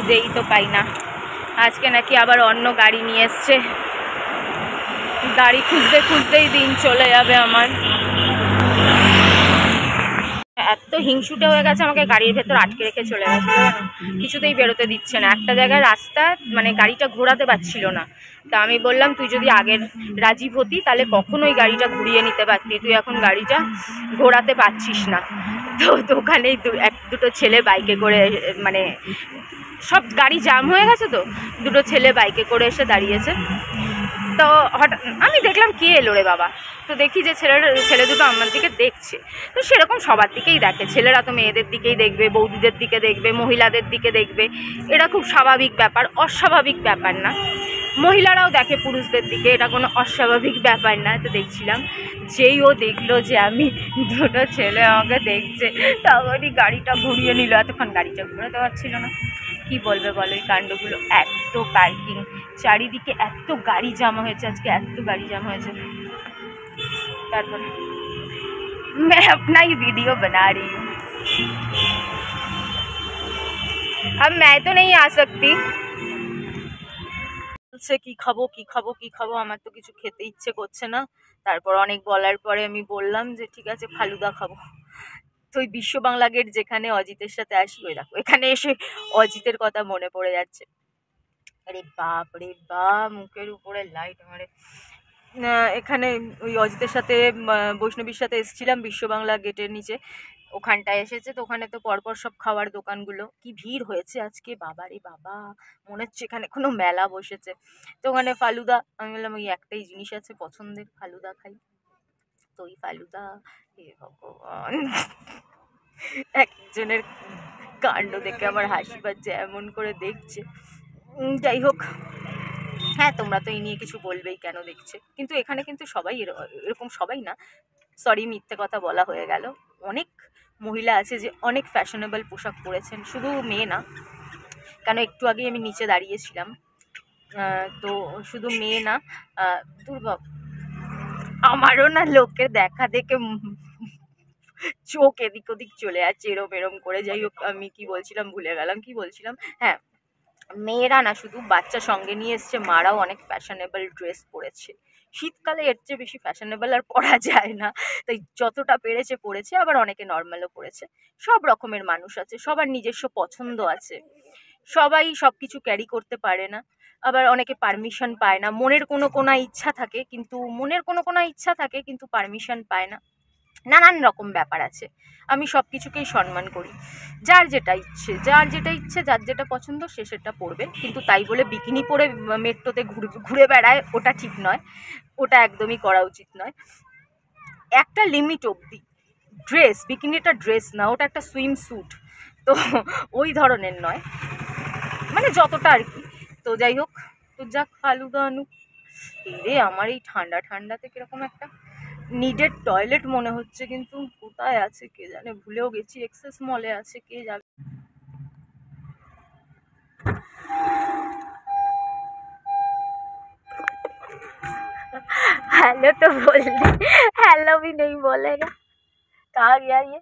খুঁজেই তো পাই না। আজকে নাকি আবার অন্য গাড়ি নিয়ে এসছে, গাড়ি খুঁজতে খুঁজতেই দিন চলে যাবে আমার। এত হিংসুটে হয়ে গেছে, আমাকে গাড়ির ভেতর আটকে রেখে চলে গেছে, কিছুতেই বেরোতে দিচ্ছে না। একটা জায়গায় রাস্তা মানে গাড়িটা ঘোরাতে পারছিল না। তা আমি বললাম তুই যদি আগের রাজীব হতি তাহলে কখনোই গাড়িটা ঘুরিয়ে নিতে পারতি, তুই এখন গাড়িটা ঘোরাতে পারছিস না। তো ওখানেই দুটো ছেলে বাইকে করে, মানে সব গাড়ি জ্যাম হয়ে গেছে, তো দুটো ছেলে বাইকে করে এসে দাঁড়িয়েছে। তো হঠাৎ আমি দেখলাম কে এলো রে বাবা, তো দেখি যে ছেলে দুটো আমার দিকে দেখছে। তো সেরকম সবার দিকেই দেখে, ছেলেরা তো মেয়েদের দিকেই দেখবে, বৌদিদের দিকে দেখবে, মহিলাদের দিকে দেখবে, এটা খুব স্বাভাবিক ব্যাপার, অস্বাভাবিক ব্যাপার না। মহিলারাও দেখে পুরুষদের দিকে, এটা কোনো অস্বাভাবিক ব্যাপার না। তো দেখছিলাম, যেই ও দেখলো যে আমি দুটো ছেলে আমাকে দেখছে, তখনই গাড়িটা ঘুরিয়ে নিল। এতক্ষণ গাড়িটা ঘুরাতে পারছিল না। কি বলবে বলো এই কাণ্ডগুলো। এত পার্কিং, চারিদিকে এত গাড়ি জমা হয়েছে, আজকে এত গাড়ি জমা হয়েছে। তারপরে मैं अपना ही वीडियो बना रही हूँ, अब मैं तो नहीं आ सकती। কি খাবো কি খাবো কি খাবো, আমার তো কিছু খেতে ইচ্ছে করছে না। তারপর অনেক বলার পরে আমি বললাম যে ঠিক আছে ফালুদা খাবো। তো ওই বিশ্ব বাংলা গেট যেখানে অজিতের সাথে আসি, ওই দেখো এখানে এসে অজিতের কথা মনে পড়ে যাচ্ছে। আরে বাপ রে বাপ, মুখের উপরে লাইট মারে। এখানে ওই অজিতের সাথে বৈষ্ণবীর সাথে এসেছিলাম বিশ্ব বাংলা গেটের নিচে, ওখানটায় এসেছে। তো ওখানে তো পরপর সব খাওয়ার দোকানগুলো, কি ভিড় হয়েছে আজকে, বাবা রে বাবা, মনে হচ্ছে এখানে কোনো মেলা বসেছে। তো ওখানে ফালুদা, আমি বললাম ওই একটাই জিনিস আছে পছন্দের, ফালুদা খাই। তো ওই ফালুদা, হে ভগবান, একজনের কাণ্ড দেখে আমার হাসি পাচ্ছে, এমন করে দেখছে। যাই হোক, হ্যাঁ তোমরা তো এই নিয়ে কিছু বলবেই কেন দেখছে, কিন্তু এখানে কিন্তু সবাই এরকম, সবাই না, সরি মিথ্যে কথা বলা হয়ে গেল, অনেক মহিলা আছে যে অনেক ফ্যাশনেবল পোশাক পরেছেন, শুধু মেয়ে না। কেন একটু আগেই আমি নিচে দাঁড়িয়েছিলাম, তো শুধু মেয়ে না, দুর্বা আমারও না লোকের দেখা দেখে চোখ এদিক ওদিক চলে যাচ্ছে এরম এরম করে। যাই হোক, আমি কি বলছিলাম ভুলে গেলাম, কি বলছিলাম, হ্যাঁ মেয়েরা না শুধু বাচ্চা সঙ্গে নিয়ে এসছে, মারাও অনেক ফ্যাশনেবল ড্রেস পরেছে। শীতকালে এর চেয়ে বেশি ফ্যাশনেবল আর পরা যায় না, তাই যতটা পেরেছে পরেছে। আবার অনেকে নর্মালও পরেছে, সব রকমের মানুষ আছে, সবার নিজস্ব পছন্দ আছে, সবাই সব কিছু ক্যারি করতে পারে না। আবার অনেকে পারমিশন পায় না, মনের কোনো ইচ্ছা থাকে, কিন্তু পারমিশন পায় না। নানান রকম ব্যাপার আছে, আমি সব কিছুকেই সম্মান করি। যার যেটা ইচ্ছে, যার যেটা পছন্দ সে সেটা পরবে, কিন্তু তাই বলে বিকিনি পরে মেট্রোতে ঘুরে বেড়ায়, ওটা ঠিক নয়, ওটা একদমই করা উচিত নয়। একটা লিমিট অবধি ড্রেস, বিকিনিটা ড্রেস না, ওটা একটা সুইম স্যুট, তো ওই ধরনের নয়, মানে যতটা আর কি। তো যাই হোক, তো যাক ফালুদা আনুক। রে আমার এই ঠান্ডাতে কিরকম একটা নিডেড টয়লেট মনে হচ্ছে, কিন্তু কোথায় আছে কে জানে, ভুলেও গেছি, এক্সেস মলে আছে, কে যাবে। हेलो तो बोल दे, हेलो भी नहीं बोलेगा, कहाँ गया ये।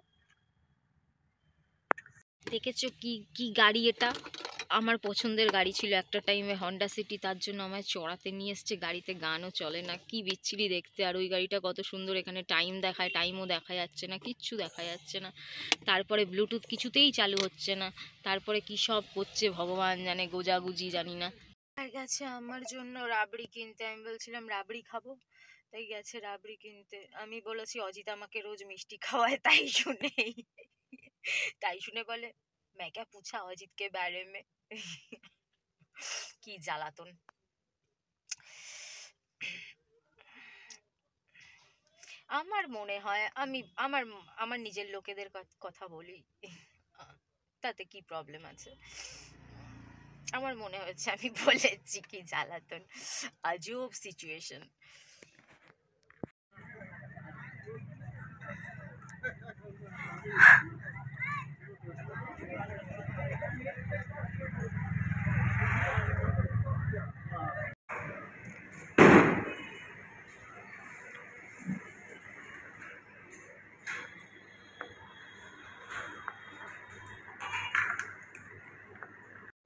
দেখেছো কি গাড়ি এটা, আমার পছন্দের গাড়ি ছিল একটা টাইমে, হন্ডা সিটি, তার জন্য আমায় চড়াতে নিয়ে এসছে। গাড়িতে গানও চলে না, কি বিচ্ছিরি দেখতে। আর ওই গাড়িটা কত সুন্দর, এখানে টাইম দেখায়, টাইমও দেখা যাচ্ছে না, কিচ্ছু দেখা যাচ্ছে না। তারপরে ব্লুটুথ কিছুতেই চালু হচ্ছে না, তারপরে কি সব হচ্ছে ভগবান জানে, গোজাগুজি জানি না। আর গেছে আমার জন্য রাবড়ি কিনতে, আমি বলছিলাম রাবড়ি খাবো, তাই গেছে রাবড়ি কিনতে। আমি বলেছি অজিত আমাকে রোজ মিষ্টি খাওয়ায়, তাই শুনে বলে मैं क्या पूछा अजित के बारे में। কি জ্বালাতন। আমার মনে হয় আমি আমার আমার নিজের লোকেদের কথা বলি, তাতে কি প্রবলেম আছে। আমার মনে হচ্ছে আমি বলেছি, কি জ্বালাতন, আজব সিচুয়েশন।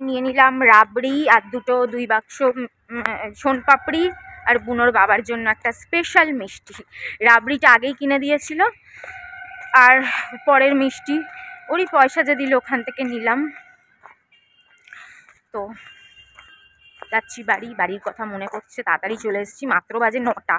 নিয়ে নিলাম রাবড়ি আর দুই বাক্স সোনপাপড়ি আর বুনোর বাবার জন্য একটা স্পেশাল মিষ্টি। রাবড়িটা আগেই কিনে দিয়েছিল, আর পরের মিষ্টি ওরই পয়সা যে দিল ওখান থেকে নিলাম। তো যাচ্ছি বাড়ির কথা মনে করছে, তাড়াতাড়ি চলে এসেছি, মাত্র বাজে 9টা।